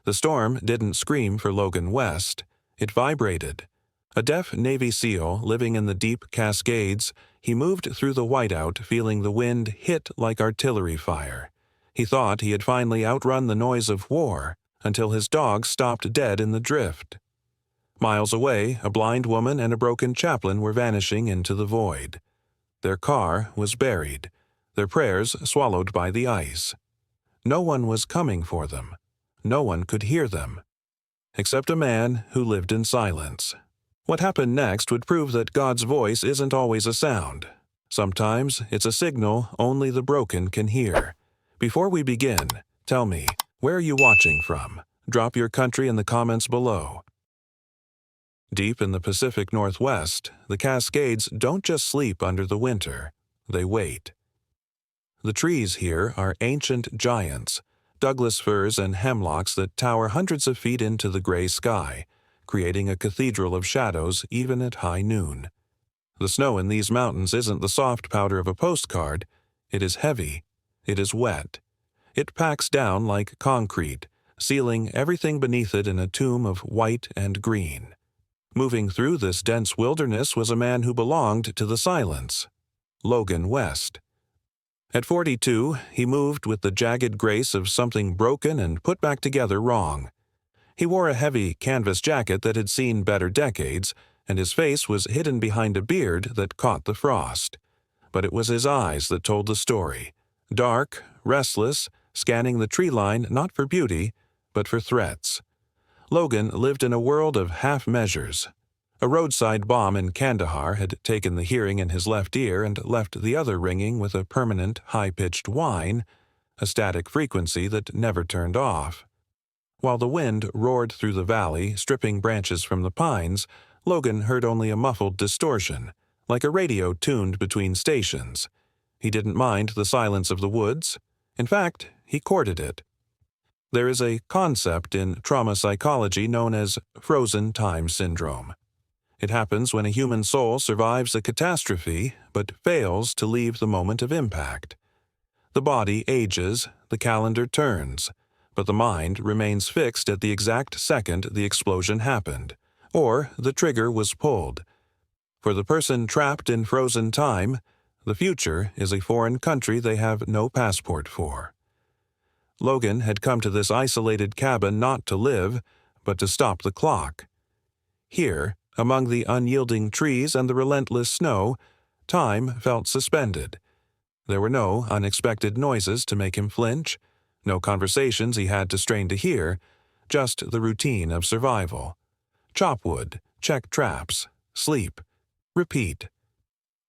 The storm didn't scream for Logan West. It vibrated. A deaf Navy SEAL living in the deep Cascades, he moved through the whiteout feeling the wind hit like artillery fire. He thought he had finally outrun the noise of war until his dog stopped dead in the drift. Miles away, a blind woman and a broken chaplain were vanishing into the void. Their car was buried, their prayers swallowed by the ice. No one was coming for them. No one could hear them, except a man who lived in silence. What happened next would prove that God's voice isn't always a sound. Sometimes it's a signal only the broken can hear. Before we begin, tell me, where are you watching from? Drop your country in the comments below. Deep in the Pacific Northwest, the Cascades don't just sleep under the winter, they wait. The trees here are ancient giants, Douglas firs and hemlocks that tower hundreds of feet into the gray sky, creating a cathedral of shadows even at high noon. The snow in these mountains isn't the soft powder of a postcard. It is heavy. It is wet. It packs down like concrete, sealing everything beneath it in a tomb of white and green. Moving through this dense wilderness was a man who belonged to the silence, Logan West. At 42, he moved with the jagged grace of something broken and put back together wrong. He wore a heavy canvas jacket that had seen better decades, and his face was hidden behind a beard that caught the frost. But it was his eyes that told the story. Dark, restless, scanning the tree line not for beauty, but for threats. Logan lived in a world of half measures. A roadside bomb in Kandahar had taken the hearing in his left ear and left the other ringing with a permanent, high-pitched whine, a static frequency that never turned off. While the wind roared through the valley, stripping branches from the pines, Logan heard only a muffled distortion, like a radio tuned between stations. He didn't mind the silence of the woods. In fact, he courted it. There is a concept in trauma psychology known as frozen time syndrome. It happens when a human soul survives a catastrophe but fails to leave the moment of impact. The body ages, the calendar turns, but the mind remains fixed at the exact second the explosion happened, or the trigger was pulled. For the person trapped in frozen time, the future is a foreign country they have no passport for. Logan had come to this isolated cabin not to live, but to stop the clock. Here, among the unyielding trees and the relentless snow, time felt suspended. There were no unexpected noises to make him flinch, no conversations he had to strain to hear, just the routine of survival. Chop wood, check traps, sleep, repeat.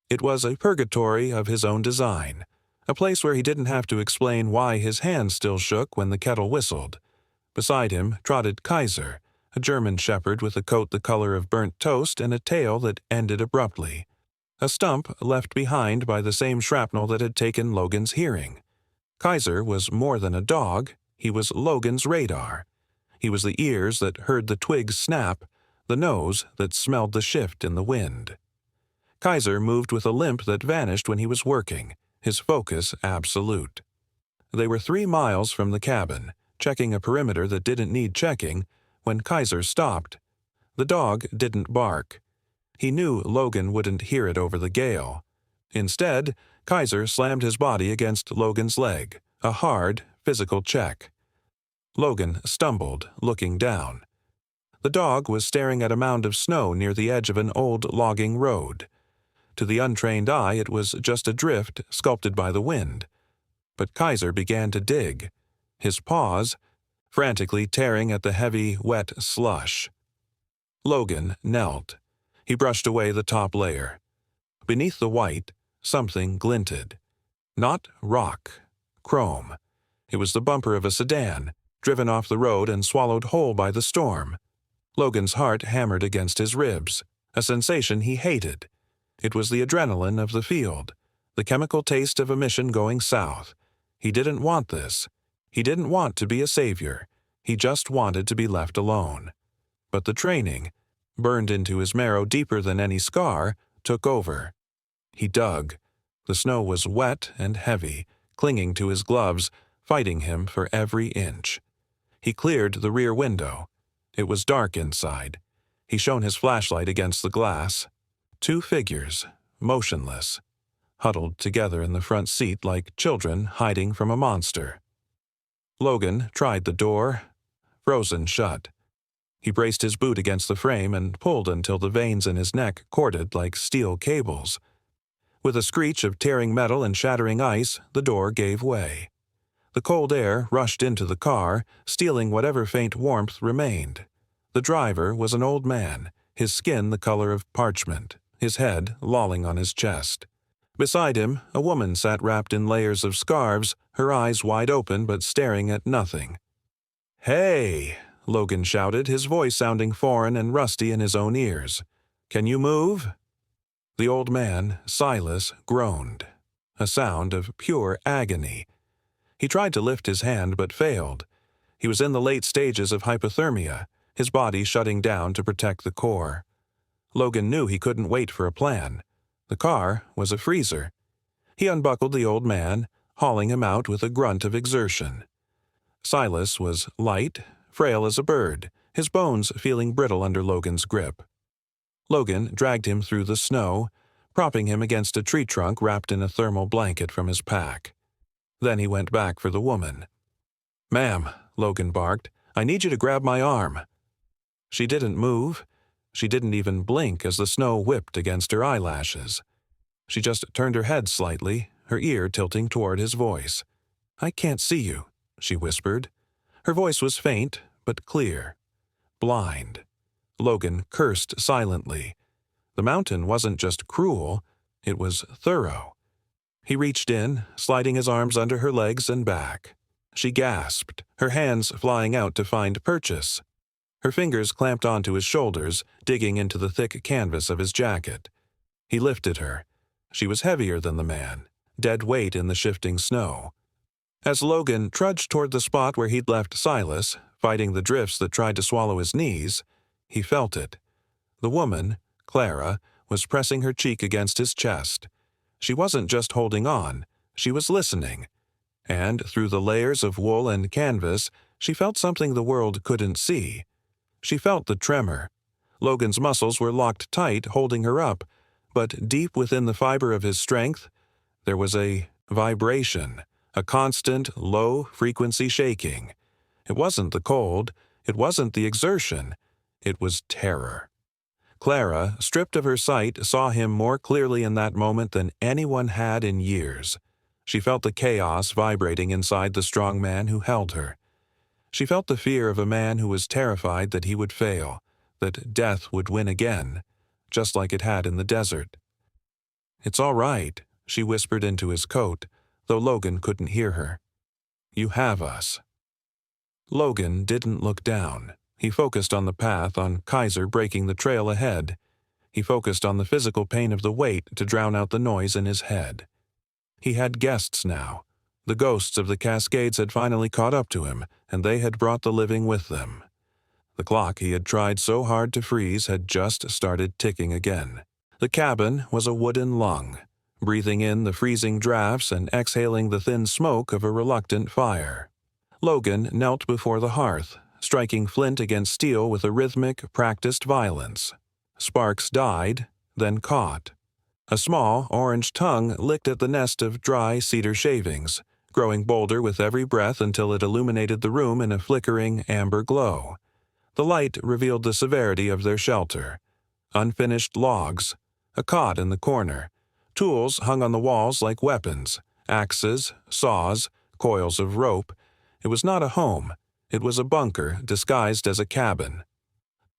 It was a purgatory of his own design, a place where he didn't have to explain why his hands still shook when the kettle whistled. Beside him trotted Kaiser, a German shepherd with a coat the color of burnt toast and a tail that ended abruptly. A stump left behind by the same shrapnel that had taken Logan's hearing. Kaiser was more than a dog. He was Logan's radar. He was the ears that heard the twigs snap, the nose that smelled the shift in the wind. Kaiser moved with a limp that vanished when he was working, his focus absolute. They were 3 miles from the cabin, checking a perimeter that didn't need checking, when Kaiser stopped. The dog didn't bark. He knew Logan wouldn't hear it over the gale. Instead, Kaiser slammed his body against Logan's leg, a hard, physical check. Logan stumbled, looking down. The dog was staring at a mound of snow near the edge of an old logging road. To the untrained eye, it was just a drift sculpted by the wind. But Kaiser began to dig, his paws frantically tearing at the heavy, wet slush. Logan knelt. He brushed away the top layer. Beneath the white, something glinted. Not rock, chrome. It was the bumper of a sedan, driven off the road and swallowed whole by the storm. Logan's heart hammered against his ribs, a sensation he hated. It was the adrenaline of the field, the chemical taste of a mission going south. He didn't want this. He didn't want to be a savior. He just wanted to be left alone. But the training, burned into his marrow deeper than any scar, took over. He dug. The snow was wet and heavy, clinging to his gloves, fighting him for every inch. He cleared the rear window. It was dark inside. He shone his flashlight against the glass. 2 figures, motionless, huddled together in the front seat like children hiding from a monster. Logan tried the door, frozen shut. He braced his boot against the frame and pulled until the veins in his neck corded like steel cables. With a screech of tearing metal and shattering ice, the door gave way. The cold air rushed into the car, stealing whatever faint warmth remained. The driver was an old man, his skin the color of parchment, his head lolling on his chest. Beside him, a woman sat wrapped in layers of scarves, her eyes wide open but staring at nothing. "Hey!" Logan shouted, his voice sounding foreign and rusty in his own ears. "Can you move?" The old man, Silas, groaned, a sound of pure agony. He tried to lift his hand but failed. He was in the late stages of hypothermia, his body shutting down to protect the core. Logan knew he couldn't wait for a plan. The car was a freezer. He unbuckled the old man, hauling him out with a grunt of exertion. Silas was light, frail as a bird, his bones feeling brittle under Logan's grip. Logan dragged him through the snow, propping him against a tree trunk wrapped in a thermal blanket from his pack. Then he went back for the woman. "Ma'am," Logan barked, "I need you to grab my arm." She didn't move. She didn't even blink as the snow whipped against her eyelashes. She just turned her head slightly, her ear tilting toward his voice. "I can't see you," she whispered. Her voice was faint, but clear. Blind. Logan cursed silently. The mountain wasn't just cruel, it was thorough. He reached in, sliding his arms under her legs and back. She gasped, her hands flying out to find purchase. Her fingers clamped onto his shoulders, digging into the thick canvas of his jacket. He lifted her. She was heavier than the man, dead weight in the shifting snow. As Logan trudged toward the spot where he'd left Silas, fighting the drifts that tried to swallow his knees, he felt it. The woman, Clara, was pressing her cheek against his chest. She wasn't just holding on, she was listening. And through the layers of wool and canvas, she felt something the world couldn't see. She felt the tremor. Logan's muscles were locked tight, holding her up, but deep within the fiber of his strength, there was a vibration, a constant, low-frequency shaking. It wasn't the cold, it wasn't the exertion, it was terror. Clara, stripped of her sight, saw him more clearly in that moment than anyone had in years. She felt the chaos vibrating inside the strong man who held her. She felt the fear of a man who was terrified that he would fail, that death would win again, just like it had in the desert. "It's all right," she whispered into his coat, though Logan couldn't hear her. "You have us." Logan didn't look down. He focused on the path, on Kaiser breaking the trail ahead. He focused on the physical pain of the weight to drown out the noise in his head. He had guests now. The ghosts of the Cascades had finally caught up to him, and they had brought the living with them. The clock he had tried so hard to freeze had just started ticking again. The cabin was a wooden lung, breathing in the freezing drafts and exhaling the thin smoke of a reluctant fire. Logan knelt before the hearth, striking flint against steel with a rhythmic, practiced violence. Sparks died, then caught. A small, orange tongue licked at the nest of dry cedar shavings, growing bolder with every breath until it illuminated the room in a flickering amber glow. The light revealed the severity of their shelter. Unfinished logs, a cot in the corner, tools hung on the walls like weapons, axes, saws, coils of rope. It was not a home. It was a bunker disguised as a cabin.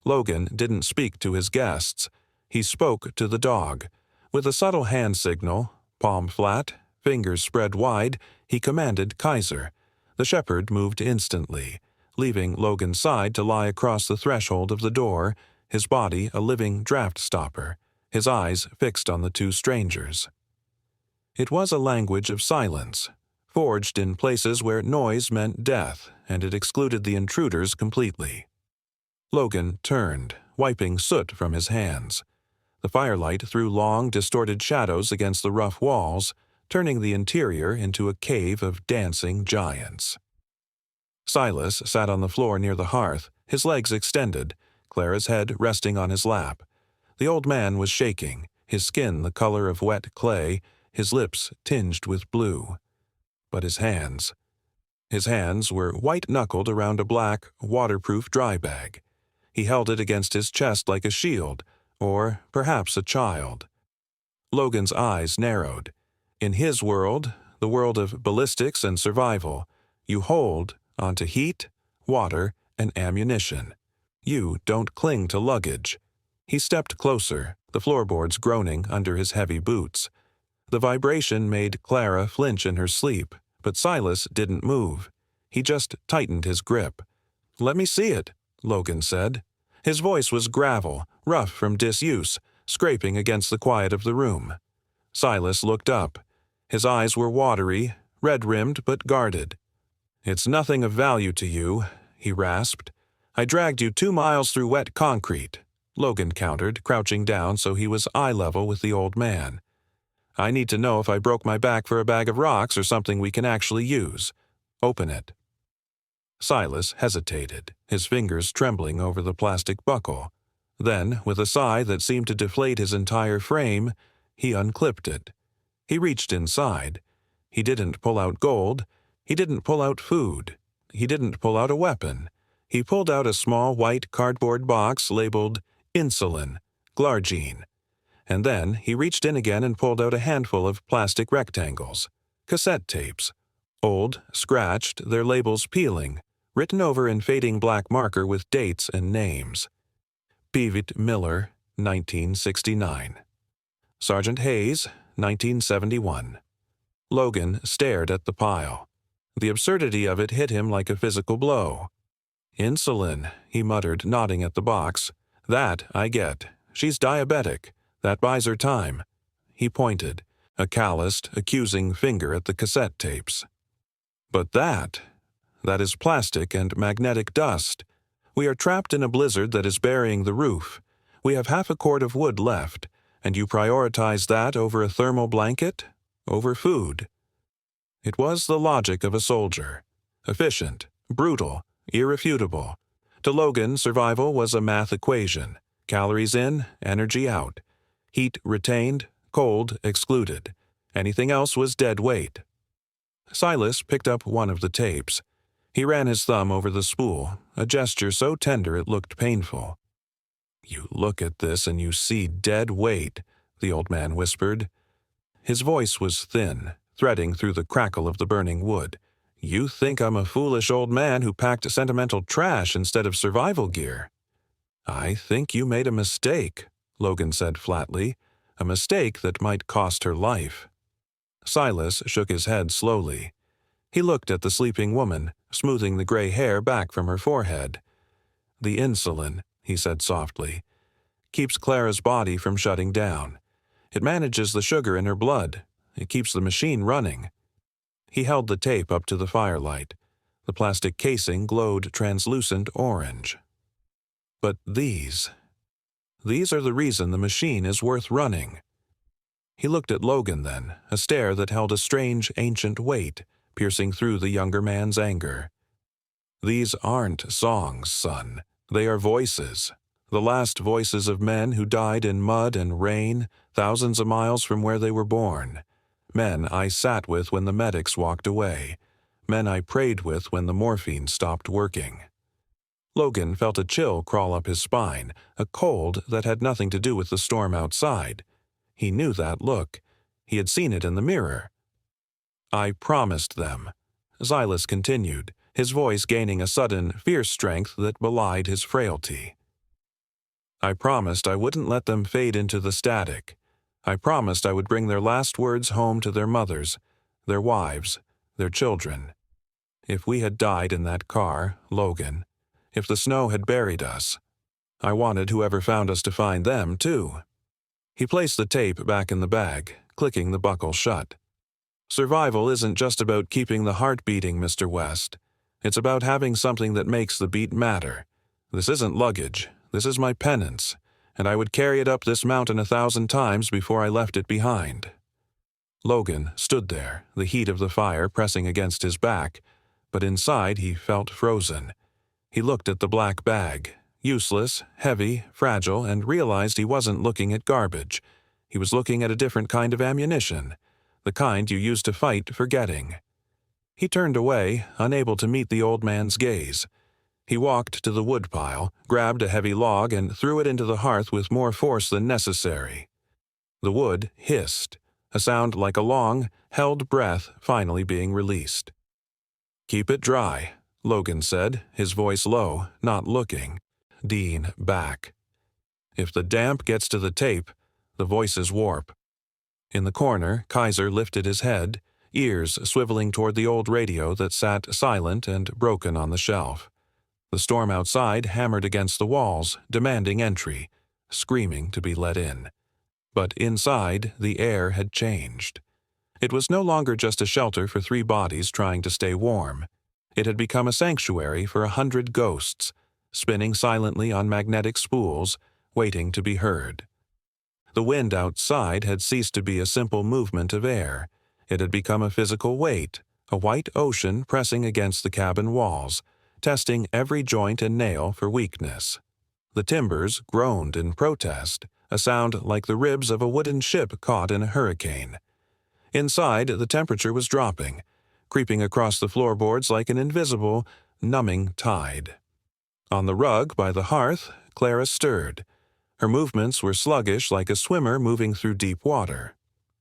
Logan didn't speak to his guests. He spoke to the dog. With a subtle hand signal, palm flat, fingers spread wide, he commanded Kaiser. The shepherd moved instantly, leaving Logan's side to lie across the threshold of the door, his body a living draft stopper, his eyes fixed on the 2 strangers. It was a language of silence, forged in places where noise meant death, and it excluded the intruders completely. Logan turned, wiping soot from his hands. The firelight threw long, distorted shadows against the rough walls, turning the interior into a cave of dancing giants. Silas sat on the floor near the hearth, his legs extended, Clara's head resting on his lap. The old man was shaking, his skin the color of wet clay, his lips tinged with blue. But his hands were white-knuckled around a black, waterproof dry bag. He held it against his chest like a shield, or perhaps a child. Logan's eyes narrowed. In his world, the world of ballistics and survival, you hold onto heat, water, and ammunition. You don't cling to luggage. He stepped closer, the floorboards groaning under his heavy boots. The vibration made Clara flinch in her sleep, but Silas didn't move. He just tightened his grip. "Let me see it," Logan said. His voice was gravel, rough from disuse, scraping against the quiet of the room. Silas looked up. His eyes were watery, red-rimmed but guarded. "It's nothing of value to you," he rasped. "I dragged you 2 miles through wet concrete," Logan countered, crouching down so he was eye-level with the old man. "I need to know if I broke my back for a bag of rocks or something we can actually use. Open it." Silas hesitated, his fingers trembling over the plastic buckle. Then, with a sigh that seemed to deflate his entire frame, he unclipped it. He reached inside. He didn't pull out gold. He didn't pull out food. He didn't pull out a weapon. He pulled out a small white cardboard box labeled insulin, glargine. And then he reached in again and pulled out a handful of plastic rectangles, cassette tapes. Old, scratched, their labels peeling, written over in fading black marker with dates and names. Peavit Miller, 1969. Sergeant Hayes, 1971. Logan stared at the pile. The absurdity of it hit him like a physical blow. "Insulin," he muttered, nodding at the box. "That I get. She's diabetic. That buys her time." He pointed, a calloused, accusing finger at the cassette tapes. "But that is plastic and magnetic dust. We are trapped in a blizzard that is burying the roof. We have half a cord of wood left, and you prioritize that over a thermal blanket, over food." It was the logic of a soldier. Efficient, brutal, irrefutable. To Logan, survival was a math equation. Calories in, energy out. Heat retained, cold excluded. Anything else was dead weight. Silas picked up one of the tapes. He ran his thumb over the spool, a gesture so tender it looked painful. "You look at this and you see dead weight," the old man whispered. His voice was thin, threading through the crackle of the burning wood. "You think I'm a foolish old man who packed sentimental trash instead of survival gear." "I think you made a mistake," Logan said flatly, "a mistake that might cost her life." Silas shook his head slowly. He looked at the sleeping woman, smoothing the gray hair back from her forehead. "The insulin," he said softly, "keeps Clara's body from shutting down. It manages the sugar in her blood. It keeps the machine running." He held the tape up to the firelight. The plastic casing glowed translucent orange. "But these are the reason the machine is worth running." He looked at Logan then, a stare that held a strange, ancient weight, piercing through the younger man's anger. "These aren't songs, son. They are voices. The last voices of men who died in mud and rain, thousands of miles from where they were born. Men I sat with when the medics walked away. Men I prayed with when the morphine stopped working." Logan felt a chill crawl up his spine, a cold that had nothing to do with the storm outside. He knew that look. He had seen it in the mirror. "I promised them," Silas continued, his voice gaining a sudden, fierce strength that belied his frailty. "I promised I wouldn't let them fade into the static. I promised I would bring their last words home to their mothers, their wives, their children. If we had died in that car, Logan, if the snow had buried us, I wanted whoever found us to find them, too." He placed the tape back in the bag, clicking the buckle shut. "Survival isn't just about keeping the heart beating, Mr. West. It's about having something that makes the beat matter. This isn't luggage. This is my penance, and I would carry it up this mountain 1,000 times before I left it behind." Logan stood there, the heat of the fire pressing against his back, but inside he felt frozen. He looked at the black bag, useless, heavy, fragile, and realized he wasn't looking at garbage. He was looking at a different kind of ammunition, the kind you use to fight forgetting. He turned away, unable to meet the old man's gaze. He walked to the woodpile, grabbed a heavy log, and threw it into the hearth with more force than necessary. The wood hissed, a sound like a long, held breath finally being released. "Keep it dry," Logan said, his voice low, not looking. Dean back. "If the damp gets to the tape, the voices warp." In the corner, Kaiser lifted his head, ears swiveling toward the old radio that sat silent and broken on the shelf. The storm outside hammered against the walls, demanding entry, screaming to be let in. But inside, the air had changed. It was no longer just a shelter for 3 bodies trying to stay warm. It had become a sanctuary for 100 ghosts, spinning silently on magnetic spools, waiting to be heard. The wind outside had ceased to be a simple movement of air. It had become a physical weight, a white ocean pressing against the cabin walls, testing every joint and nail for weakness. The timbers groaned in protest, a sound like the ribs of a wooden ship caught in a hurricane. Inside, the temperature was dropping, creeping across the floorboards like an invisible, numbing tide. On the rug by the hearth, Clara stirred. Her movements were sluggish like a swimmer moving through deep water.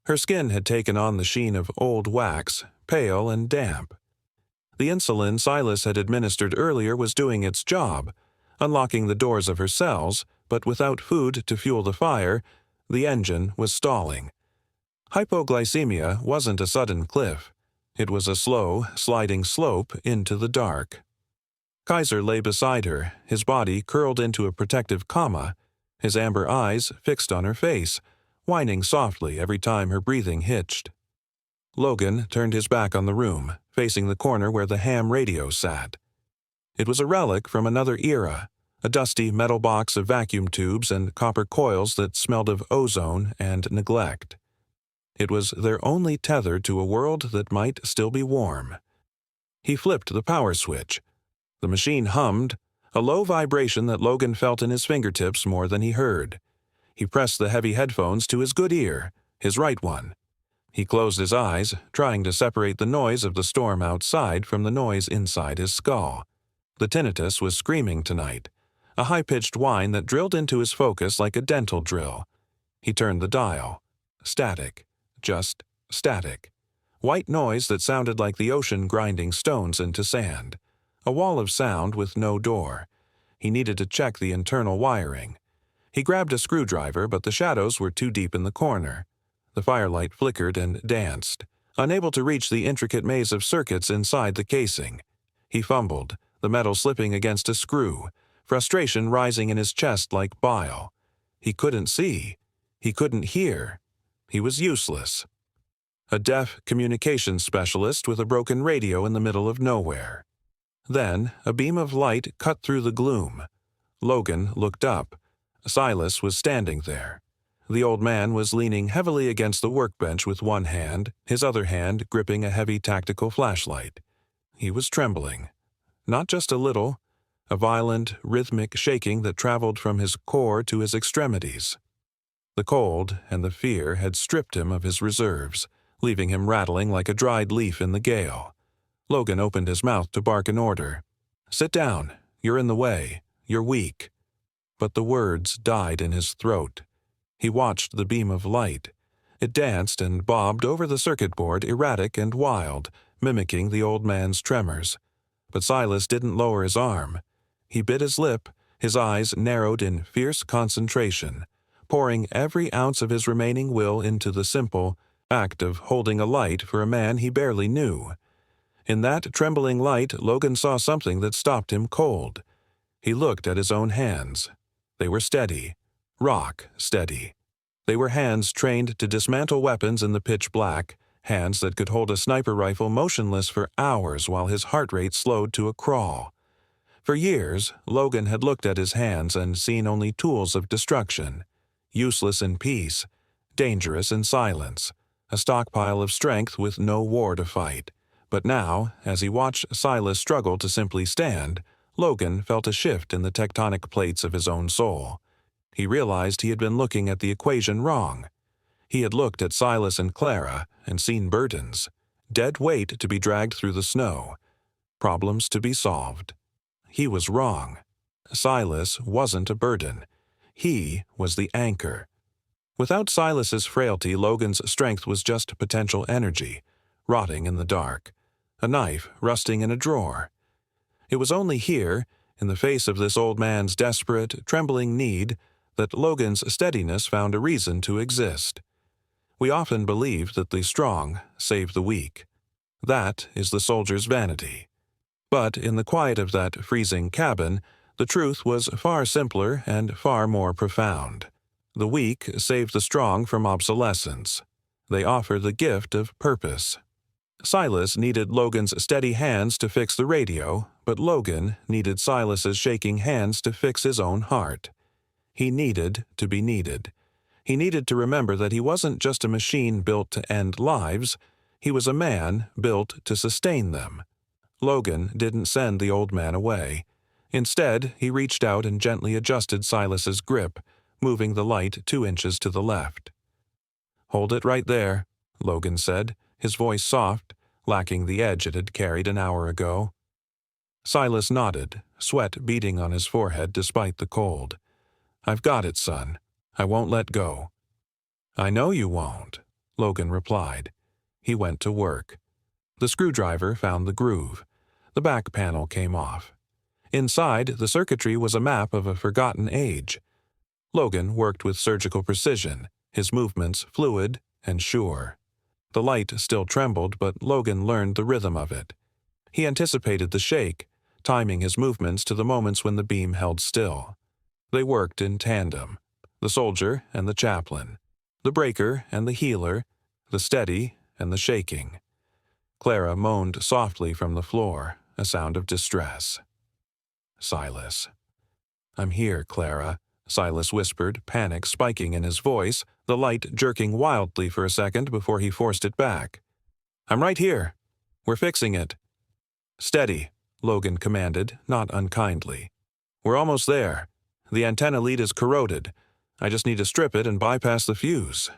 Her skin had taken on the sheen of old wax, pale and damp. The insulin Silas had administered earlier was doing its job, unlocking the doors of her cells, but without food to fuel the fire, the engine was stalling. Hypoglycemia wasn't a sudden cliff. It was a slow, sliding slope into the dark. Kaiser lay beside her, his body curled into a protective comma, his amber eyes fixed on her face, whining softly every time her breathing hitched. Logan turned his back on the room, facing the corner where the ham radio sat. It was a relic from another era, a dusty metal box of vacuum tubes and copper coils that smelled of ozone and neglect. It was their only tether to a world that might still be warm. He flipped the power switch. The machine hummed, a low vibration that Logan felt in his fingertips more than he heard. He pressed the heavy headphones to his good ear, his right one. He closed his eyes, trying to separate the noise of the storm outside from the noise inside his skull. The tinnitus was screaming tonight, a high-pitched whine that drilled into his focus like a dental drill. He turned the dial. Static. Just static. White noise that sounded like the ocean grinding stones into sand. A wall of sound with no door. He needed to check the internal wiring. He grabbed a screwdriver, but the shadows were too deep in the corner. The firelight flickered and danced, unable to reach the intricate maze of circuits inside the casing. He fumbled, the metal slipping against a screw, frustration rising in his chest like bile. He couldn't see. He couldn't hear. He was useless. A deaf communications specialist with a broken radio in the middle of nowhere. Then, a beam of light cut through the gloom. Logan looked up. Silas was standing there. The old man was leaning heavily against the workbench with one hand, his other hand gripping a heavy tactical flashlight. He was trembling. Not just a little, a violent, rhythmic shaking that traveled from his core to his extremities. The cold and the fear had stripped him of his reserves, leaving him rattling like a dried leaf in the gale. Logan opened his mouth to bark an order. "Sit down. You're in the way. You're weak." But the words died in his throat. He watched the beam of light. It danced and bobbed over the circuit board, erratic and wild, mimicking the old man's tremors. But Silas didn't lower his arm. He bit his lip, his eyes narrowed in fierce concentration, pouring every ounce of his remaining will into the simple act of holding a light for a man he barely knew. In that trembling light, Logan saw something that stopped him cold. He looked at his own hands. They were steady, rock steady. They were hands trained to dismantle weapons in the pitch black, hands that could hold a sniper rifle motionless for hours while his heart rate slowed to a crawl. For years, Logan had looked at his hands and seen only tools of destruction, useless in peace, dangerous in silence, a stockpile of strength with no war to fight. But now, as he watched Silas struggle to simply stand, Logan felt a shift in the tectonic plates of his own soul. He realized he had been looking at the equation wrong. He had looked at Silas and Clara and seen burdens, dead weight to be dragged through the snow, problems to be solved. He was wrong. Silas wasn't a burden. He was the anchor. Without Silas's frailty, Logan's strength was just potential energy, rotting in the dark, a knife rusting in a drawer. It was only here, in the face of this old man's desperate, trembling need, that Logan's steadiness found a reason to exist. We often believe that the strong save the weak. That is the soldier's vanity. But in the quiet of that freezing cabin, the truth was far simpler and far more profound. The weak save the strong from obsolescence. They offer the gift of purpose. Silas needed Logan's steady hands to fix the radio, but Logan needed Silas's shaking hands to fix his own heart. He needed to be needed. He needed to remember that he wasn't just a machine built to end lives, he was a man built to sustain them. Logan didn't send the old man away. Instead, he reached out and gently adjusted Silas's grip, moving the light 2 inches to the left. "Hold it right there," Logan said, his voice soft, lacking the edge it had carried an hour ago. Silas nodded, sweat beading on his forehead despite the cold. "I've got it, son. I won't let go." "I know you won't," Logan replied. He went to work. The screwdriver found the groove. The back panel came off. Inside, the circuitry was a map of a forgotten age. Logan worked with surgical precision, his movements fluid and sure. The light still trembled, but Logan learned the rhythm of it. He anticipated the shake, timing his movements to the moments when the beam held still. They worked in tandem, the soldier and the chaplain, the breaker and the healer, the steady and the shaking. Clara moaned softly from the floor, a sound of distress. "Silas." "I'm here, Clara," Silas whispered, panic spiking in his voice, the light jerking wildly for a second before he forced it back. "I'm right here. We're fixing it." "Steady," Logan commanded, not unkindly. "We're almost there. The antenna lead is corroded. I just need to strip it and bypass the fuse."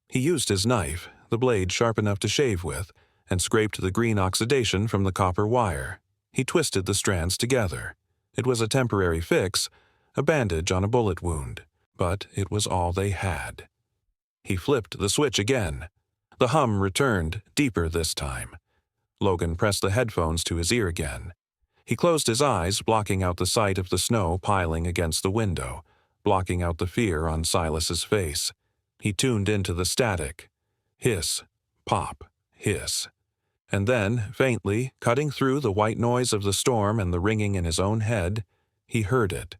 He used his knife, the blade sharp enough to shave with, and scraped the green oxidation from the copper wire. He twisted the strands together. It was a temporary fix, a bandage on a bullet wound, but it was all they had. He flipped the switch again. The hum returned, deeper this time. Logan pressed the headphones to his ear again. He closed his eyes, blocking out the sight of the snow piling against the window, blocking out the fear on Silas's face. He tuned into the static. Hiss, pop, hiss. And then, faintly, cutting through the white noise of the storm and the ringing in his own head, he heard it.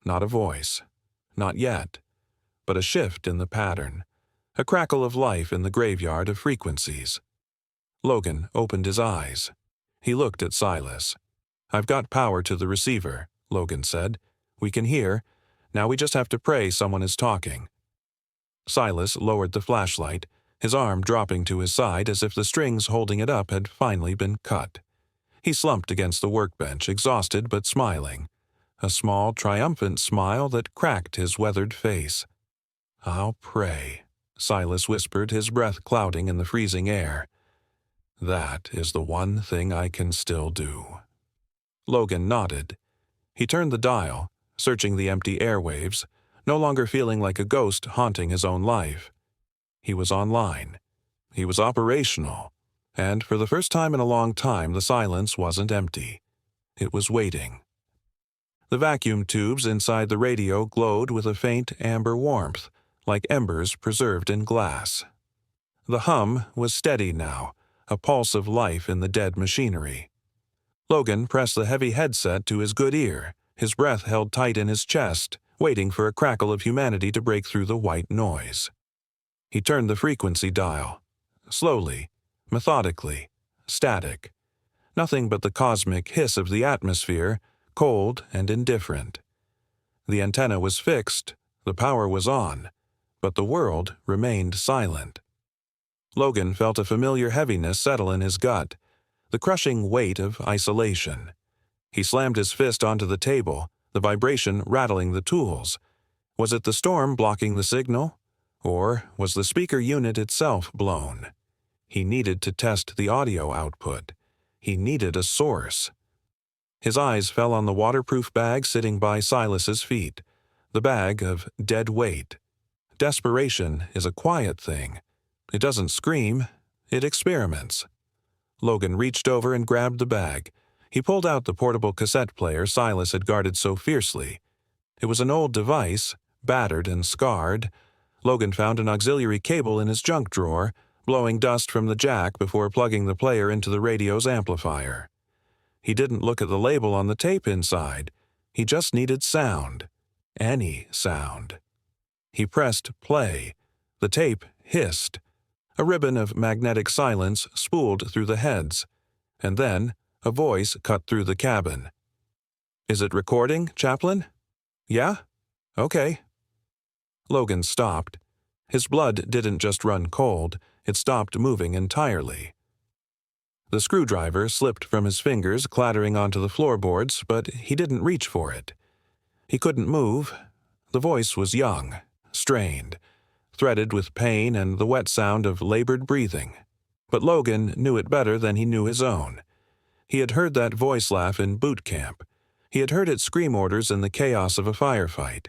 Not a voice. Not yet. But a shift in the pattern. A crackle of life in the graveyard of frequencies. Logan opened his eyes. He looked at Silas. "I've got power to the receiver," Logan said. "We can hear. Now we just have to pray someone is talking." Silas lowered the flashlight, his arm dropping to his side as if the strings holding it up had finally been cut. He slumped against the workbench, exhausted but smiling. A small, triumphant smile that cracked his weathered face. "I'll pray," Silas whispered, his breath clouding in the freezing air. "That is the one thing I can still do." Logan nodded. He turned the dial, searching the empty airwaves, no longer feeling like a ghost haunting his own life. He was online. He was operational. And for the first time in a long time, the silence wasn't empty. It was waiting. The vacuum tubes inside the radio glowed with a faint amber warmth, like embers preserved in glass. The hum was steady now, a pulse of life in the dead machinery. Logan pressed the heavy headset to his good ear, his breath held tight in his chest, waiting for a crackle of humanity to break through the white noise. He turned the frequency dial. Slowly, methodically, static. Nothing but the cosmic hiss of the atmosphere, cold and indifferent. The antenna was fixed, the power was on, but the world remained silent. Logan felt a familiar heaviness settle in his gut. the crushing weight of isolation. He slammed his fist onto the table, the vibration rattling the tools. Was it the storm blocking the signal? Or was the speaker unit itself blown? He needed to test the audio output. He needed a source. His eyes fell on the waterproof bag sitting by Silas's feet, the bag of dead weight. Desperation is a quiet thing. It doesn't scream, it experiments. Logan reached over and grabbed the bag. He pulled out the portable cassette player Silas had guarded so fiercely. It was an old device, battered and scarred. Logan found an auxiliary cable in his junk drawer, blowing dust from the jack before plugging the player into the radio's amplifier. He didn't look at the label on the tape inside. He just needed sound. Any sound. He pressed play. The tape hissed. A ribbon of magnetic silence spooled through the heads. And then a voice cut through the cabin. "Is it recording, Chaplain?" "Yeah? Okay." Logan stopped. His blood didn't just run cold, it stopped moving entirely. The screwdriver slipped from his fingers, clattering onto the floorboards, but he didn't reach for it. He couldn't move. The voice was young, strained, threaded with pain and the wet sound of labored breathing. But Logan knew it better than he knew his own. He had heard that voice laugh in boot camp. He had heard it scream orders in the chaos of a firefight.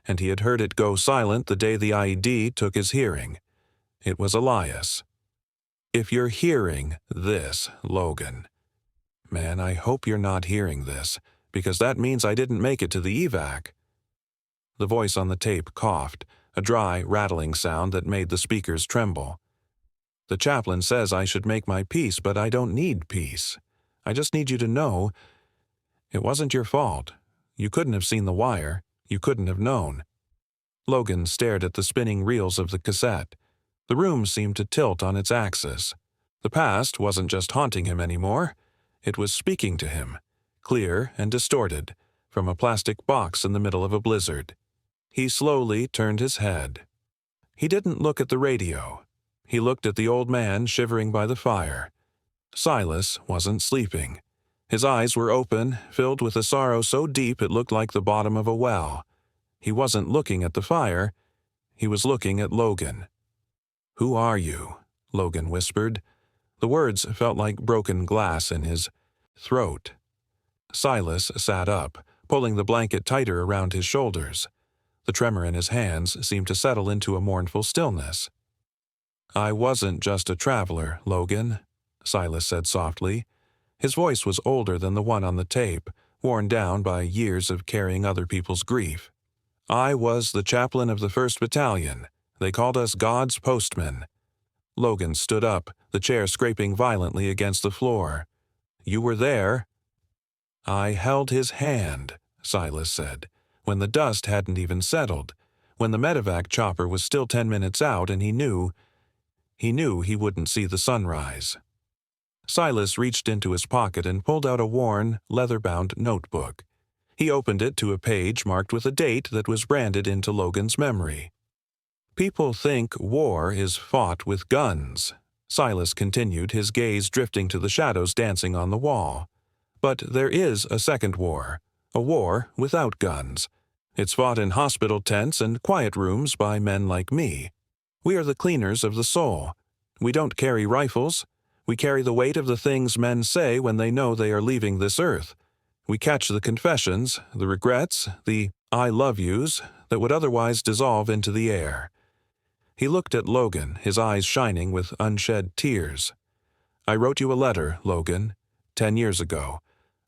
And he had heard it go silent the day the IED took his hearing. It was Elias. "If you're hearing this, Logan." "Man, I hope you're not hearing this, because that means I didn't make it to the evac." The voice on the tape coughed, a dry, rattling sound that made the speakers tremble. "The chaplain says I should make my peace, but I don't need peace. I just need you to know it wasn't your fault. You couldn't have seen the wire. You couldn't have known." Logan stared at the spinning reels of the cassette. The room seemed to tilt on its axis. The past wasn't just haunting him anymore. It was speaking to him, clear and distorted, from a plastic box in the middle of a blizzard. He slowly turned his head. He didn't look at the radio. He looked at the old man shivering by the fire. Silas wasn't sleeping. His eyes were open, filled with a sorrow so deep it looked like the bottom of a well. He wasn't looking at the fire. He was looking at Logan. "Who are you?" Logan whispered. The words felt like broken glass in his throat. Silas sat up, pulling the blanket tighter around his shoulders. The tremor in his hands seemed to settle into a mournful stillness. "I wasn't just a traveler, Logan," Silas said softly. His voice was older than the one on the tape, worn down by years of carrying other people's grief. "I was the chaplain of the 1st Battalion. They called us God's postmen." Logan stood up, the chair scraping violently against the floor. "You were there." "I held his hand," Silas said, "when the dust hadn't even settled, when the medevac chopper was still 10 minutes out and he knew he wouldn't see the sunrise." Silas reached into his pocket and pulled out a worn, leather-bound notebook. He opened it to a page marked with a date that was branded into Logan's memory. "People think war is fought with guns," Silas continued, his gaze drifting to the shadows dancing on the wall. "But there is a second war, a war without guns. It's fought in hospital tents and quiet rooms by men like me. We are the cleaners of the soul. We don't carry rifles. We carry the weight of the things men say when they know they are leaving this earth. We catch the confessions, the regrets, the I love yous that would otherwise dissolve into the air." He looked at Logan, his eyes shining with unshed tears. "I wrote you a letter, Logan, 10 years ago,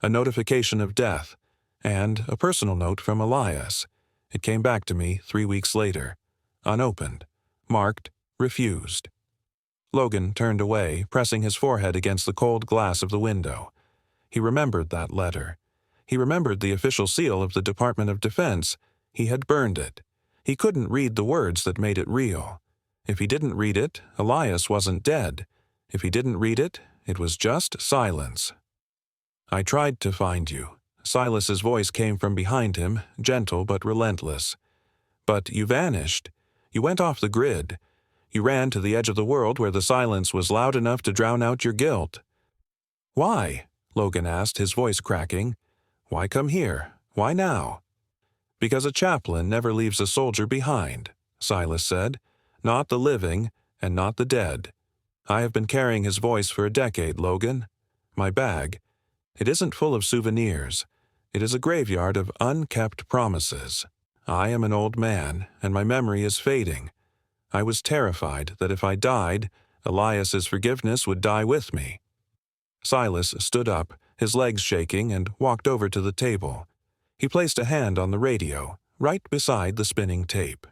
a notification of death, and a personal note from Elias. It came back to me 3 weeks later, unopened, marked refused." Logan turned away, pressing his forehead against the cold glass of the window. He remembered that letter. He remembered the official seal of the Department of Defense. He had burned it. He couldn't read the words that made it real. If he didn't read it, Elias wasn't dead. If he didn't read it, it was just silence. "I tried to find you." Silas's voice came from behind him, gentle but relentless. "But you vanished. You went off the grid. You ran to the edge of the world where the silence was loud enough to drown out your guilt." "Why?" Logan asked, his voice cracking. "Why come here? Why now?" "Because a chaplain never leaves a soldier behind," Silas said. "Not the living, and not the dead. I have been carrying his voice for a decade, Logan. My bag, it isn't full of souvenirs. It is a graveyard of unkept promises. I am an old man, and my memory is fading. I was terrified that if I died, Elias's forgiveness would die with me." Silas stood up, his legs shaking, and walked over to the table. He placed a hand on the radio, right beside the spinning tape.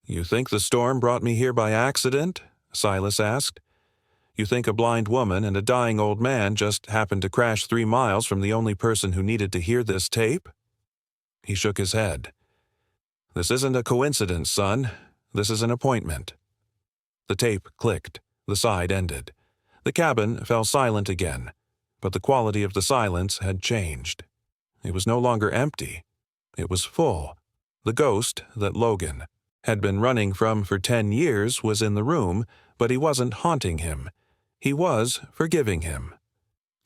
"You think the storm brought me here by accident?" Silas asked. "You think a blind woman and a dying old man just happened to crash 3 miles from the only person who needed to hear this tape?" He shook his head. "This isn't a coincidence, son. This is an appointment." The tape clicked. The side ended. The cabin fell silent again, but the quality of the silence had changed. It was no longer empty. It was full. The ghost that Logan had been running from for 10 years was in the room, but he wasn't haunting him. He was forgiving him.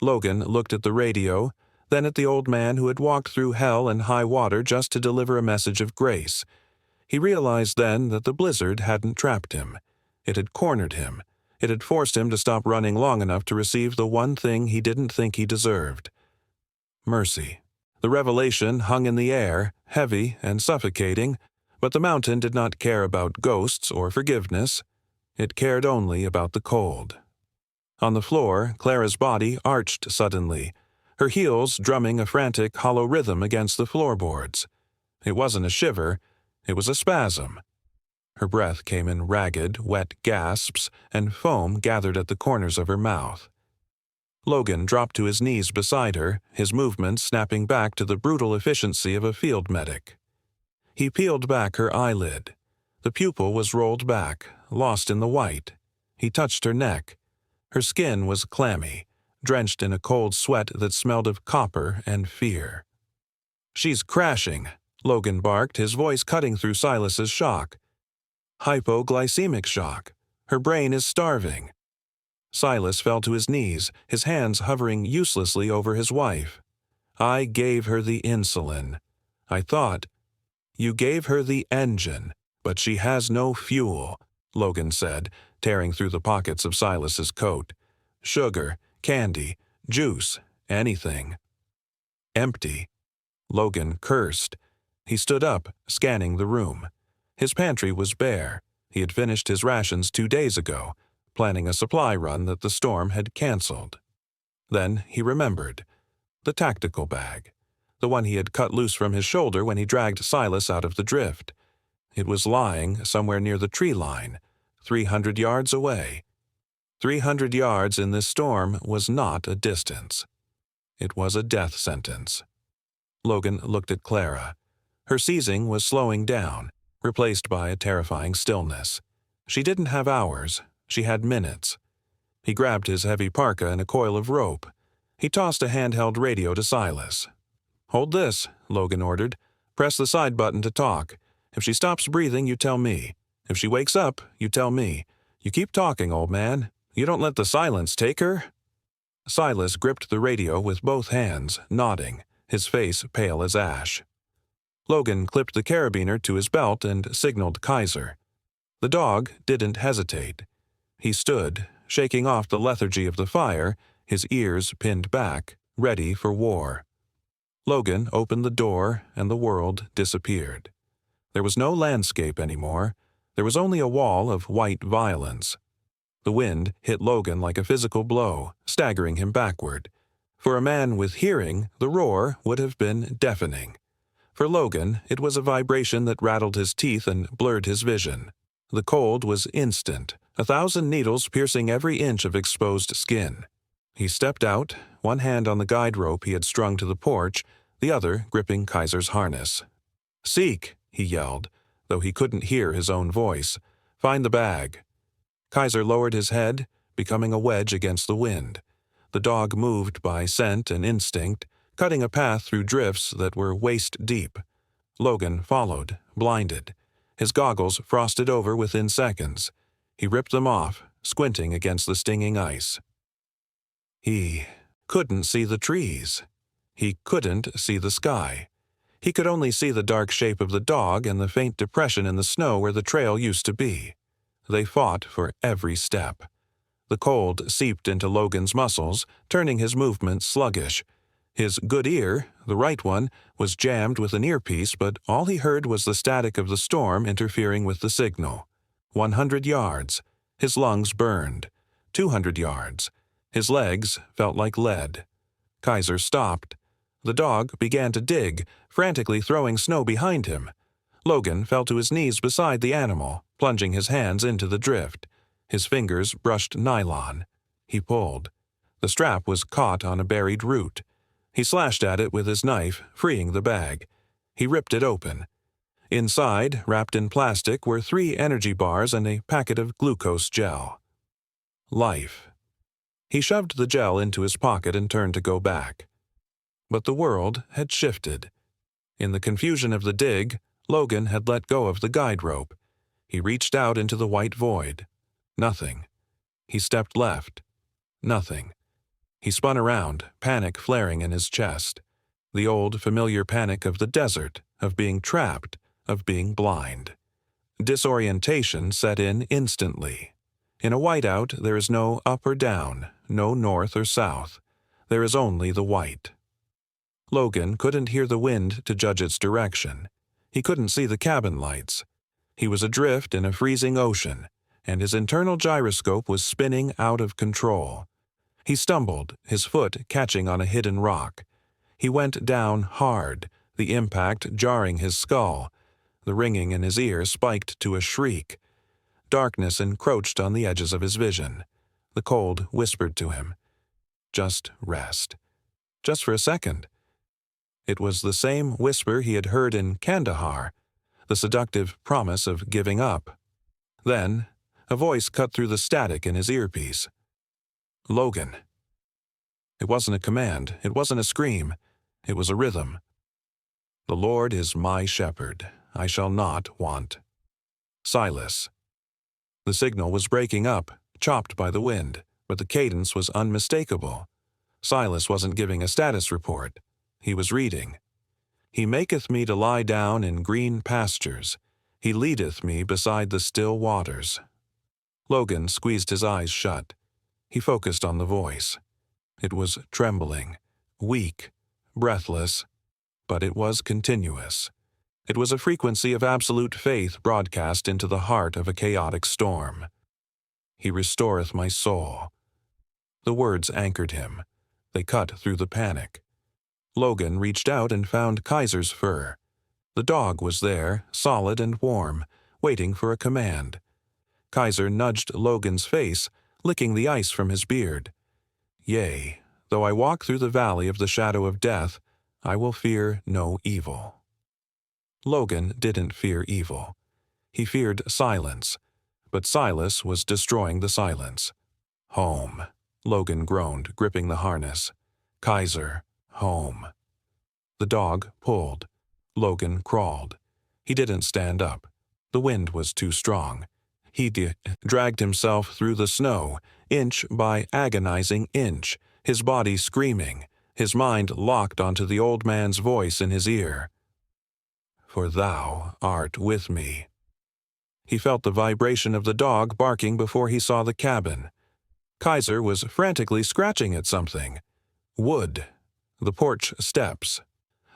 Logan looked at the radio, then at the old man who had walked through hell and high water just to deliver a message of grace. He realized then that the blizzard hadn't trapped him. It had cornered him. It had forced him to stop running long enough to receive the one thing he didn't think he deserved: mercy. The revelation hung in the air, heavy and suffocating, but the mountain did not care about ghosts or forgiveness. It cared only about the cold. On the floor, Clara's body arched suddenly, her heels drumming a frantic, hollow rhythm against the floorboards. It wasn't a shiver, it was a spasm. Her breath came in ragged, wet gasps, and foam gathered at the corners of her mouth. Logan dropped to his knees beside her, his movements snapping back to the brutal efficiency of a field medic. He peeled back her eyelid. The pupil was rolled back, lost in the white. He touched her neck. Her skin was clammy, drenched in a cold sweat that smelled of copper and fear. "She's crashing," Logan barked, his voice cutting through Silas's shock. "Hypoglycemic shock. Her brain is starving." Silas fell to his knees, his hands hovering uselessly over his wife. "I gave her the insulin. I thought—" "You gave her the engine, but she has no fuel," Logan said, tearing through the pockets of Silas's coat. "Sugar, candy, juice, anything." "Empty." Logan cursed. He stood up, scanning the room. His pantry was bare. He had finished his rations 2 days ago, planning a supply run that the storm had canceled. Then he remembered. The tactical bag. The one he had cut loose from his shoulder when he dragged Silas out of the drift. It was lying somewhere near the tree line, 300 yards away. 300 yards in this storm was not a distance. It was a death sentence. Logan looked at Clara. Her seizing was slowing down, replaced by a terrifying stillness. She didn't have hours. She had minutes. He grabbed his heavy parka and a coil of rope. He tossed a handheld radio to Silas. "Hold this," Logan ordered. "Press the side button to talk. If she stops breathing, you tell me. If she wakes up, you tell me. You keep talking, old man. You don't let the silence take her." Silas gripped the radio with both hands, nodding, his face pale as ash. Logan clipped the carabiner to his belt and signaled Kaiser. The dog didn't hesitate. He stood, shaking off the lethargy of the fire, his ears pinned back, ready for war. Logan opened the door, and the world disappeared. There was no landscape anymore. There was only a wall of white violence. The wind hit Logan like a physical blow, staggering him backward. For a man with hearing, the roar would have been deafening. For Logan, it was a vibration that rattled his teeth and blurred his vision. The cold was instant, 1,000 needles piercing every inch of exposed skin. He stepped out, one hand on the guide rope he had strung to the porch, the other gripping Kaiser's harness. "Seek!" he yelled, though he couldn't hear his own voice. "Find the bag." Kaiser lowered his head, becoming a wedge against the wind. The dog moved by scent and instinct, cutting a path through drifts that were waist-deep. Logan followed, blinded. His goggles frosted over within seconds. He ripped them off, squinting against the stinging ice. He couldn't see the trees. He couldn't see the sky. He could only see the dark shape of the dog and the faint depression in the snow where the trail used to be. They fought for every step. The cold seeped into Logan's muscles, turning his movements sluggish. His good ear, the right one, was jammed with an earpiece, but all he heard was the static of the storm interfering with the signal. 100 yards. His lungs burned. 200 yards. His legs felt like lead. Kaiser stopped. The dog began to dig, frantically throwing snow behind him. Logan fell to his knees beside the animal, plunging his hands into the drift. His fingers brushed nylon. He pulled. The strap was caught on a buried root. He slashed at it with his knife, freeing the bag. He ripped it open. Inside, wrapped in plastic, were 3 energy bars and a packet of glucose gel. Life. He shoved the gel into his pocket and turned to go back. But the world had shifted. In the confusion of the dig, Logan had let go of the guide rope. He reached out into the white void. Nothing. He stepped left. Nothing. He spun around, panic flaring in his chest. The old, familiar panic of the desert, of being trapped, of being blind. Disorientation set in instantly. In a whiteout, there is no up or down, no north or south. There is only the white. Logan couldn't hear the wind to judge its direction. He couldn't see the cabin lights. He was adrift in a freezing ocean, and his internal gyroscope was spinning out of control. He stumbled, his foot catching on a hidden rock. He went down hard, the impact jarring his skull. The ringing in his ear spiked to a shriek. Darkness encroached on the edges of his vision. The cold whispered to him, "Just rest. Just for a second." It was the same whisper he had heard in Kandahar, the seductive promise of giving up. Then, a voice cut through the static in his earpiece. "Logan." It wasn't a command, it wasn't a scream, it was a rhythm. "The Lord is my shepherd, I shall not want." Silas. The signal was breaking up, chopped by the wind, but the cadence was unmistakable. Silas wasn't giving a status report. He was reading. "He maketh me to lie down in green pastures. He leadeth me beside the still waters." Logan squeezed his eyes shut. He focused on the voice. It was trembling, weak, breathless, but it was continuous. It was a frequency of absolute faith broadcast into the heart of a chaotic storm. "He restoreth my soul." The words anchored him. They cut through the panic. Logan reached out and found Kaiser's fur. The dog was there, solid and warm, waiting for a command. Kaiser nudged Logan's face, licking the ice from his beard. "Yea, though I walk through the valley of the shadow of death, I will fear no evil." Logan didn't fear evil. He feared silence, but Silas was destroying the silence. "Home," Logan groaned, gripping the harness. "Kaiser, home." The dog pulled. Logan crawled. He didn't stand up. The wind was too strong. He dragged himself through the snow, inch by agonizing inch, his body screaming, his mind locked onto the old man's voice in his ear. "For thou art with me." He felt the vibration of the dog barking before he saw the cabin. Kaiser was frantically scratching at something. Wood. The porch steps.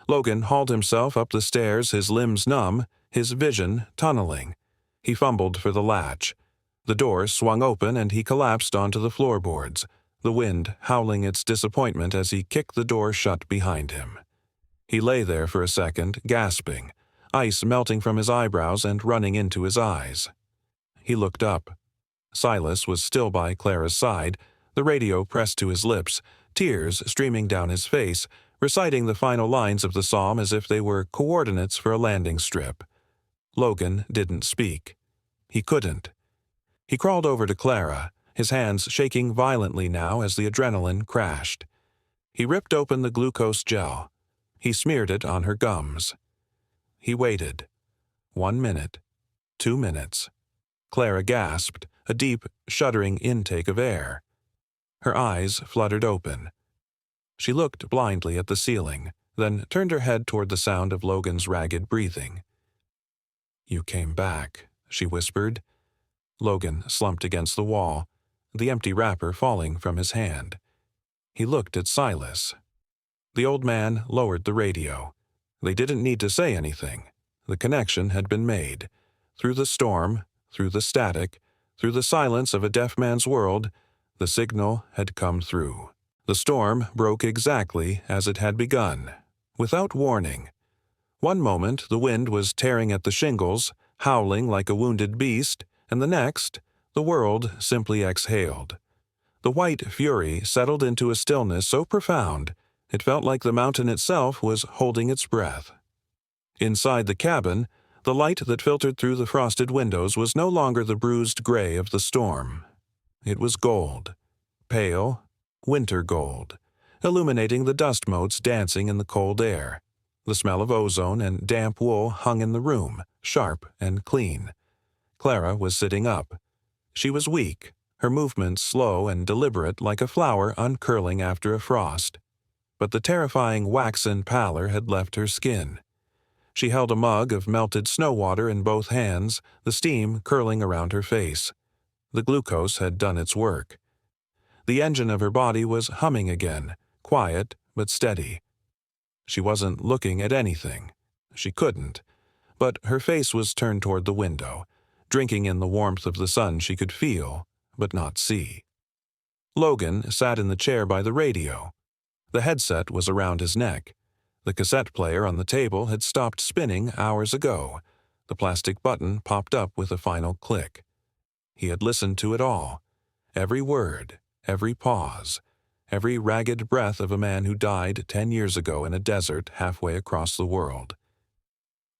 Logan hauled himself up the stairs, his limbs numb, his vision tunneling. He fumbled for the latch. The door swung open and he collapsed onto the floorboards, the wind howling its disappointment as he kicked the door shut behind him. He lay there for a second, gasping, ice melting from his eyebrows and running into his eyes. He looked up. Silas was still by Clara's side, the radio pressed to his lips, tears streaming down his face, reciting the final lines of the psalm as if they were coordinates for a landing strip. Logan didn't speak. He couldn't. He crawled over to Clara, his hands shaking violently now as the adrenaline crashed. He ripped open the glucose gel. He smeared it on her gums. He waited. 1 minute. 2 minutes. Clara gasped, a deep, shuddering intake of air. Her eyes fluttered open. She looked blindly at the ceiling, then turned her head toward the sound of Logan's ragged breathing. "You came back," she whispered. Logan slumped against the wall, the empty wrapper falling from his hand. He looked at Silas. The old man lowered the radio. They didn't need to say anything. The connection had been made. Through the storm, through the static, through the silence of a deaf man's world, the signal had come through. The storm broke exactly as it had begun, without warning. One moment the wind was tearing at the shingles, howling like a wounded beast, and the next, the world simply exhaled. The white fury settled into a stillness so profound, it felt like the mountain itself was holding its breath. Inside the cabin, the light that filtered through the frosted windows was no longer the bruised gray of the storm. It was gold, pale, winter gold, illuminating the dust motes dancing in the cold air. The smell of ozone and damp wool hung in the room, sharp and clean. Clara was sitting up. She was weak, her movements slow and deliberate like a flower uncurling after a frost. But the terrifying waxen pallor had left her skin. She held a mug of melted snow water in both hands, the steam curling around her face. The glucose had done its work. The engine of her body was humming again, quiet but steady. She wasn't looking at anything. She couldn't. But her face was turned toward the window, drinking in the warmth of the sun she could feel, but not see. Logan sat in the chair by the radio. The headset was around his neck. The cassette player on the table had stopped spinning hours ago. The plastic button popped up with a final click. He had listened to it all. Every word, every pause, every ragged breath of a man who died 10 years ago in a desert halfway across the world.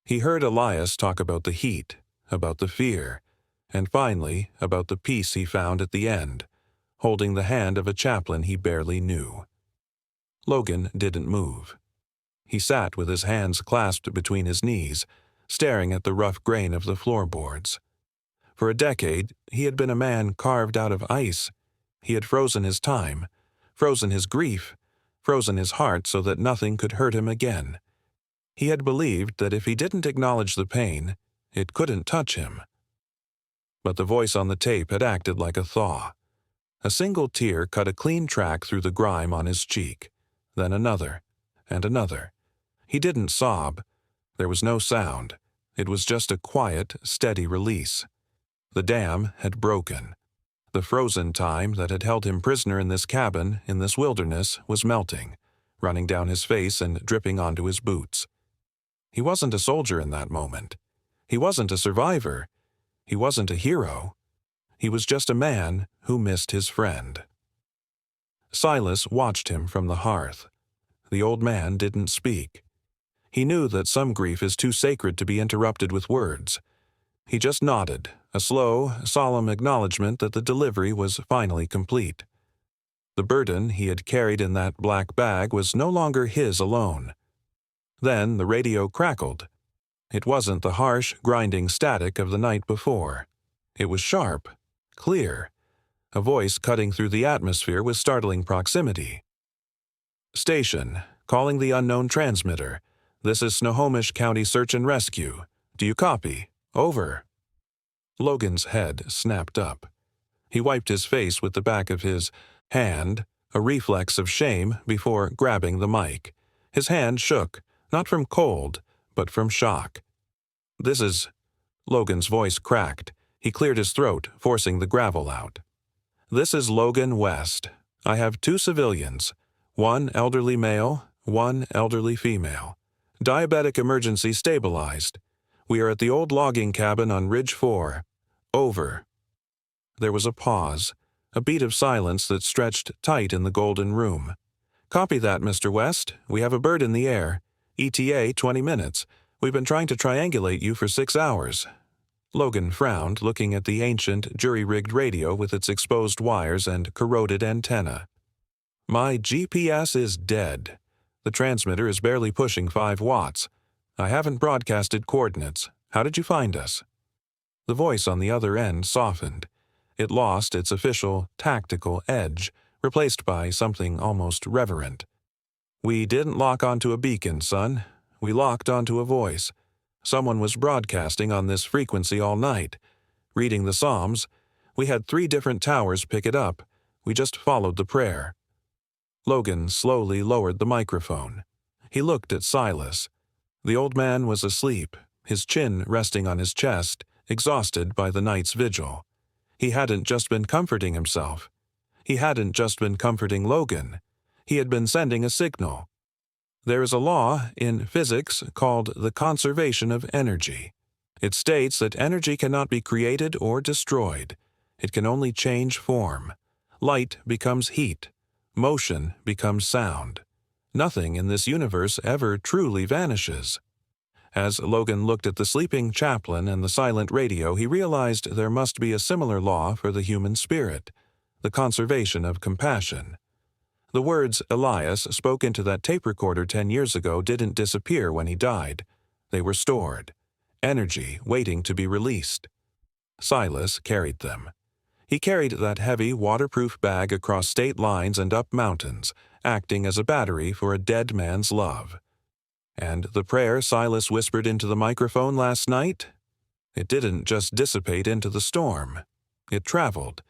He heard Elias talk about the heat, about the fear, and finally about the peace he found at the end, holding the hand of a chaplain he barely knew. Logan didn't move. He sat with his hands clasped between his knees, staring at the rough grain of the floorboards. For a decade, he had been a man carved out of ice. He had frozen his time, frozen his grief, frozen his heart so that nothing could hurt him again. He had believed that if he didn't acknowledge the pain, it couldn't touch him. But the voice on the tape had acted like a thaw. A single tear cut a clean track through the grime on his cheek. Then another, and another. He didn't sob. There was no sound. It was just a quiet, steady release. The dam had broken. The frozen time that had held him prisoner in this cabin, in this wilderness, was melting, running down his face and dripping onto his boots. He wasn't a soldier in that moment. He wasn't a survivor. He wasn't a hero. He was just a man who missed his friend. Silas watched him from the hearth. The old man didn't speak. He knew that some grief is too sacred to be interrupted with words. He just nodded, a slow, solemn acknowledgement that the delivery was finally complete. The burden he had carried in that black bag was no longer his alone. Then the radio crackled. It wasn't the harsh, grinding static of the night before. It was sharp, clear, a voice cutting through the atmosphere with startling proximity. "Station, calling the unknown transmitter. This is Snohomish County Search and Rescue. Do you copy? Over." Logan's head snapped up. He wiped his face with the back of his hand, a reflex of shame before grabbing the mic. His hand shook, not from cold, but from shock. "This is—" Logan's voice cracked. He cleared his throat, forcing the gravel out. "This is Logan West. I have 2 civilians, 1 elderly male, 1 elderly female. Diabetic emergency stabilized. We are at the old logging cabin on Ridge 4. Over." There was a pause, a beat of silence that stretched tight in the golden room. "Copy that, Mr. West. We have a bird in the air. ETA 20 minutes. We've been trying to triangulate you for 6 hours. Logan frowned, looking at the ancient, jury-rigged radio with its exposed wires and corroded antenna. "My GPS is dead. The transmitter is barely pushing 5 watts. I haven't broadcasted coordinates. How did you find us?" The voice on the other end softened. It lost its official, tactical edge, replaced by something almost reverent. We didn't lock onto a beacon, son. We locked onto a voice. Someone was broadcasting on this frequency all night. Reading the Psalms. We had 3 different towers pick it up. We just followed the prayer." Logan slowly lowered the microphone. He looked at Silas. The old man was asleep, his chin resting on his chest, exhausted by the night's vigil. He hadn't just been comforting himself. He hadn't just been comforting Logan. He had been sending a signal. There is a law in physics called the conservation of energy. It states that energy cannot be created or destroyed. It can only change form. Light becomes heat. Motion becomes sound. Nothing in this universe ever truly vanishes. As Logan looked at the sleeping chaplain and the silent radio, he realized there must be a similar law for the human spirit, the conservation of compassion. The words Elias spoke into that tape recorder 10 years ago didn't disappear when he died. They were stored. Energy waiting to be released. Silas carried them. He carried that heavy, waterproof bag across state lines and up mountains, acting as a battery for a dead man's love. And the prayer Silas whispered into the microphone last night? It didn't just dissipate into the storm. It traveled.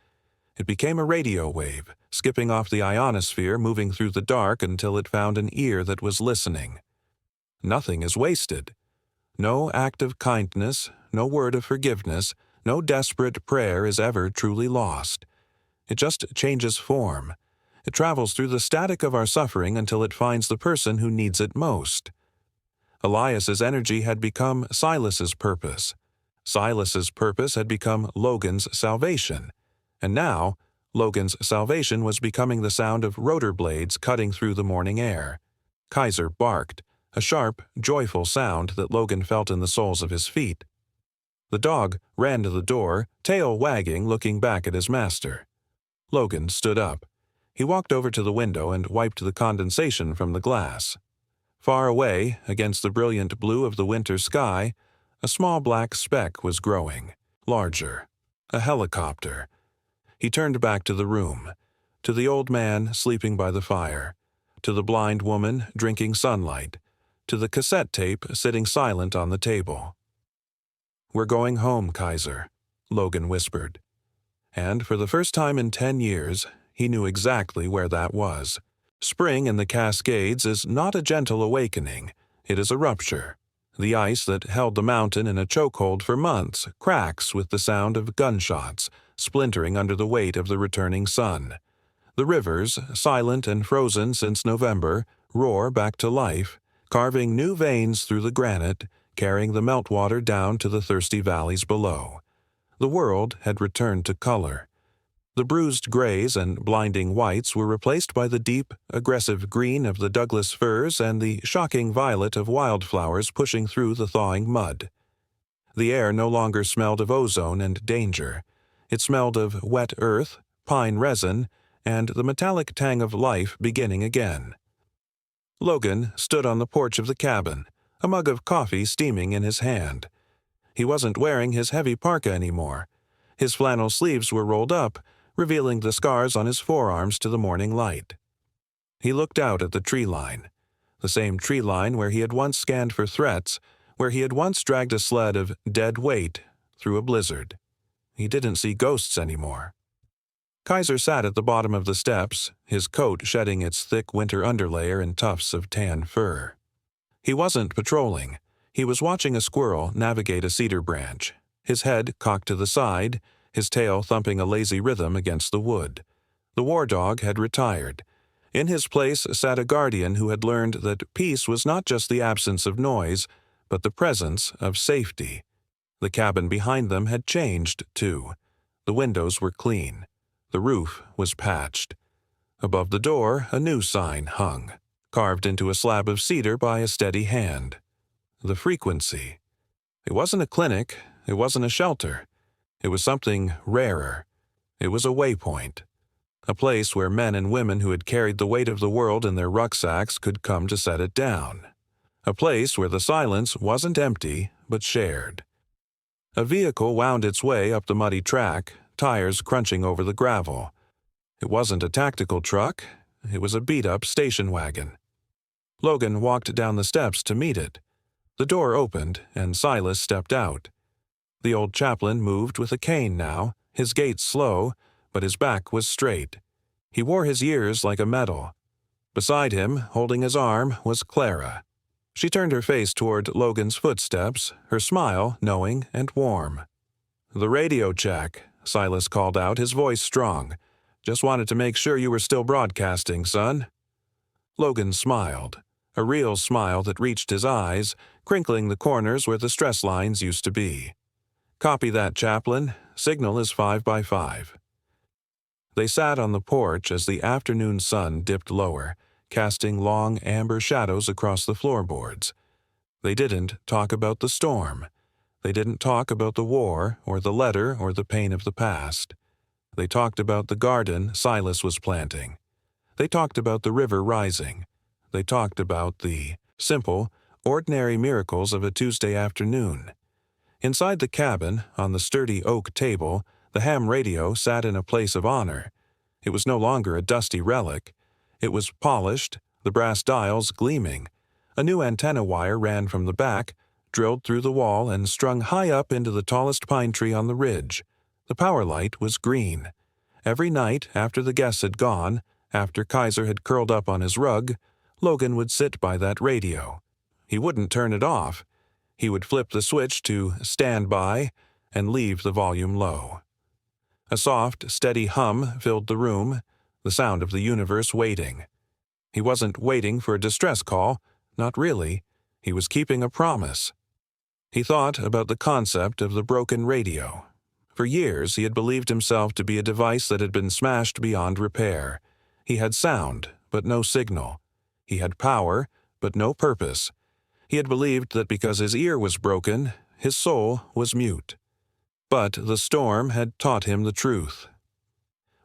It became a radio wave, skipping off the ionosphere, moving through the dark until it found an ear that was listening. Nothing is wasted. No act of kindness, no word of forgiveness, no desperate prayer is ever truly lost. It just changes form. It travels through the static of our suffering until it finds the person who needs it most. Elias's energy had become Silas's purpose. Silas's purpose had become Logan's salvation. And now, Logan's salvation was becoming the sound of rotor blades cutting through the morning air. Kaiser barked, a sharp, joyful sound that Logan felt in the soles of his feet. The dog ran to the door, tail wagging, looking back at his master. Logan stood up. He walked over to the window and wiped the condensation from the glass. Far away, against the brilliant blue of the winter sky, a small black speck was growing, larger. A helicopter. He turned back to the room, to the old man sleeping by the fire, to the blind woman drinking sunlight, to the cassette tape sitting silent on the table. "We're going home, Kaiser," Logan whispered. And for the first time in 10 years, he knew exactly where that was. Spring in the Cascades is not a gentle awakening. It is a rupture. The ice that held the mountain in a chokehold for months cracks with the sound of gunshots, splintering under the weight of the returning sun. The rivers, silent and frozen since November, roar back to life, carving new veins through the granite, carrying the meltwater down to the thirsty valleys below. The world had returned to color. The bruised grays and blinding whites were replaced by the deep, aggressive green of the Douglas firs and the shocking violet of wildflowers pushing through the thawing mud. The air no longer smelled of ozone and danger. It smelled of wet earth, pine resin, and the metallic tang of life beginning again. Logan stood on the porch of the cabin, a mug of coffee steaming in his hand. He wasn't wearing his heavy parka anymore. His flannel sleeves were rolled up, revealing the scars on his forearms to the morning light. He looked out at the tree line, the same tree line where he had once scanned for threats, where he had once dragged a sled of dead weight through a blizzard. He didn't see ghosts anymore. Kaiser sat at the bottom of the steps, his coat shedding its thick winter underlayer and tufts of tan fur. He wasn't patrolling. He was watching a squirrel navigate a cedar branch, his head cocked to the side, his tail thumping a lazy rhythm against the wood. The war dog had retired. In his place sat a guardian who had learned that peace was not just the absence of noise, but the presence of safety. The cabin behind them had changed, too. The windows were clean. The roof was patched. Above the door, a new sign hung, carved into a slab of cedar by a steady hand. The frequency. It wasn't a clinic. It wasn't a shelter. It was something rarer. It was a waypoint. A place where men and women who had carried the weight of the world in their rucksacks could come to set it down. A place where the silence wasn't empty, but shared. A vehicle wound its way up the muddy track, tires crunching over the gravel. It wasn't a tactical truck. It was a beat-up station wagon. Logan walked down the steps to meet it. The door opened, and Silas stepped out. The old chaplain moved with a cane now, his gait slow, but his back was straight. He wore his years like a medal. Beside him, holding his arm, was Clara. She turned her face toward Logan's footsteps, her smile knowing and warm. "The radio check," Silas called out, his voice strong. "Just wanted to make sure you were still broadcasting, son." Logan smiled, a real smile that reached his eyes, crinkling the corners where the stress lines used to be. "Copy that, chaplain. Signal is 5 by 5. They sat on the porch as the afternoon sun dipped lower, casting long amber shadows across the floorboards. They didn't talk about the storm. They didn't talk about the war or the letter or the pain of the past. They talked about the garden Silas was planting. They talked about the river rising. They talked about the simple, ordinary miracles of a Tuesday afternoon. Inside the cabin, on the sturdy oak table, the ham radio sat in a place of honor. It was no longer a dusty relic. It was polished, the brass dials gleaming. A new antenna wire ran from the back, drilled through the wall and strung high up into the tallest pine tree on the ridge. The power light was green. Every night, after the guests had gone, after Kaiser had curled up on his rug, Logan would sit by that radio. He wouldn't turn it off. He would flip the switch to "stand by" and leave the volume low. A soft, steady hum filled the room, the sound of the universe waiting. He wasn't waiting for a distress call, not really. He was keeping a promise. He thought about the concept of the broken radio. For years he had believed himself to be a device that had been smashed beyond repair. He had sound, but no signal. He had power, but no purpose. He had believed that because his ear was broken, his soul was mute. But the storm had taught him the truth.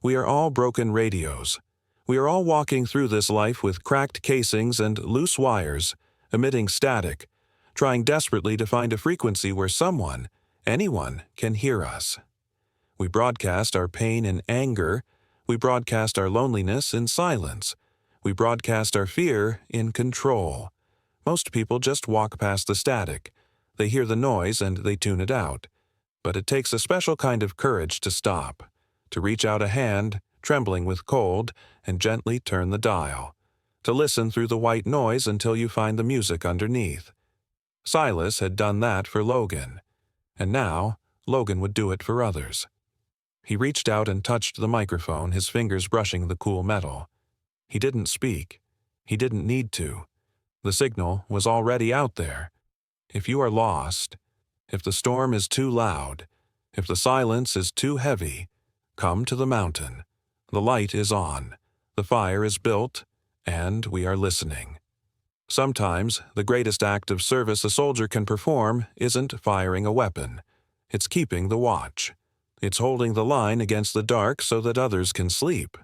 We are all broken radios. We are all walking through this life with cracked casings and loose wires, emitting static, trying desperately to find a frequency where someone, anyone, can hear us. We broadcast our pain in anger. We broadcast our loneliness in silence. We broadcast our fear in control. Most people just walk past the static. They hear the noise and they tune it out. But it takes a special kind of courage to stop, to reach out a hand, trembling with cold, and gently turn the dial, to listen through the white noise until you find the music underneath. Silas had done that for Logan, and now Logan would do it for others. He reached out and touched the microphone, his fingers brushing the cool metal. He didn't speak. He didn't need to. The signal was already out there. If you are lost, if the storm is too loud, if the silence is too heavy, come to the mountain. The light is on, the fire is built, and we are listening. Sometimes the greatest act of service a soldier can perform isn't firing a weapon. It's keeping the watch. It's holding the line against the dark so that others can sleep.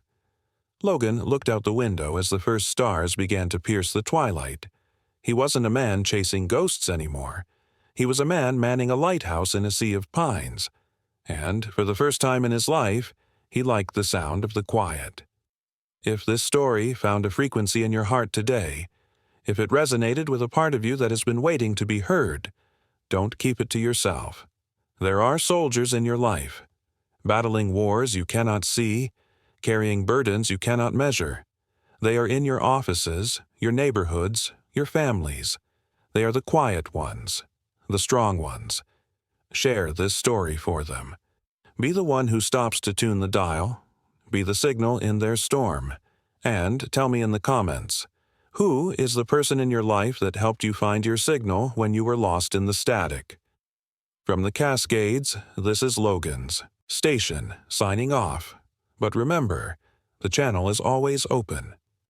Logan looked out the window as the first stars began to pierce the twilight. He wasn't a man chasing ghosts anymore. He was a man manning a lighthouse in a sea of pines. And, for the first time in his life, he liked the sound of the quiet. If this story found a frequency in your heart today, if it resonated with a part of you that has been waiting to be heard, don't keep it to yourself. There are soldiers in your life, battling wars you cannot see, carrying burdens you cannot measure. They are in your offices, your neighborhoods, your families. They are the quiet ones, the strong ones. Share this story for them. Be the one who stops to tune the dial. Be the signal in their storm. And tell me in the comments, who is the person in your life that helped you find your signal when you were lost in the static? From the Cascades, this is Logan's Station, signing off. But remember, the channel is always open.